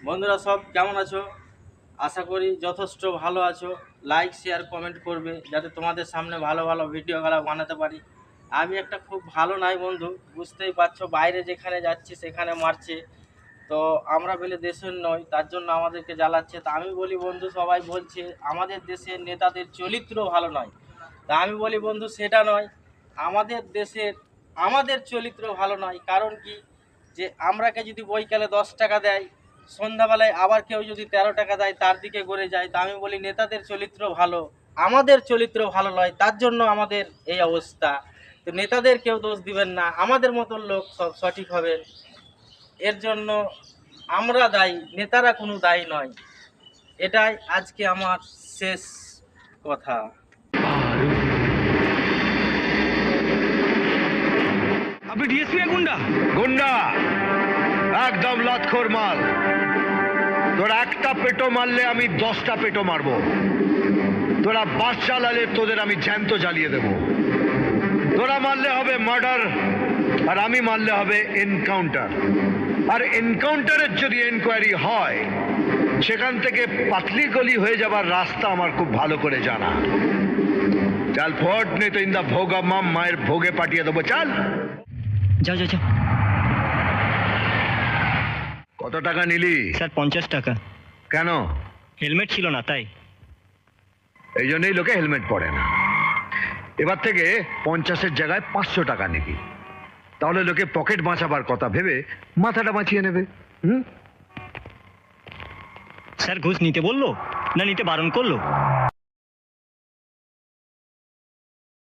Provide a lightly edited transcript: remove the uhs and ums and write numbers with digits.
বন্ধুরা সব কেমন আছো? আশা করি যথেষ্ট ভালো আছো। লাইক শেয়ার কমেন্ট করবে যাতে তোমাদের সামনে ভালো ভালো ভিডিওগুলো বানাতে পারি। আমি একটা খুব ভালো নাই বন্ধু, বুঝতেই পারছো, বাইরে যেখানে যাচ্ছি সেখানে মারছে। তো আমরা বলে দেশের নয়, তার জন্য আমাদেরকে জ্বালাচ্ছে। তা আমি বলি বন্ধু, সবাই বলছে আমাদের দেশের নেতাদের চরিত্র ভালো নয়। তা আমি বলি বন্ধু, সেটা নয়, আমাদের দেশের আমাদের চরিত্র ভালো নয়। কারণ কি, যে আমরাকে যদি বইকালে 10 টাকা দেয়, সন্ধ্যাবেলায় আবার কেউ যদি 13 টাকা দেয় তার দিকে গড়ে যায়। তা আমি বলি নেতাদের চরিত্র ভালো, আমাদের চরিত্র ভালো নয়, তার জন্য আমাদের এই অবস্থা। তো নেতাদের কেউ দোষ দিবেন না, আমাদের মতন লোক সব সঠিক হবেন। এর জন্য আমরা দায়ী, নেতারা কোনো দায়ী নয়। এটাই আজকে আমার শেষ কথা। আপনি ডিএসপি না গুন্ডা? গুন্ডা, একদম লাতখোর মাল। তোর একটা পেটো মারলে আমি 10টা পেটো মারবো। তোরা বাস চালালে তোদের আমি জ্যান্ত জ্বালিয়ে দেব। তোরা মারলে হবে মার্ডার, আর আমি মারলে হবে এনকাউন্টার। আর এনকাউন্টারের যদি এনকোয়ারি হয়, সেখান থেকে পাতলি গলি হয়ে যাবার রাস্তা আমার খুব ভালো করে জানা। চাল ফোর্ট নেই তো ইন্দা ভোগা মাম মায়ের ভোগে পাঠিয়ে দেবো। চাল, যাও যাও যাও। কত টাকা নিলি? স্যার 50 টাকা। কেন? হেলমেট ছিল না তাই। এই জন্যই লোকে হেলমেট পরে না। এবার থেকে 50-এর জায়গায় 500 টাকা নিবি। তাহলে লোকে পকেট বাঁচাবার কথা ভেবে মাথাটা বাঁচিয়ে নেবে। স্যার ঘুষ নিতে বললো না নিতে বারণ করলো?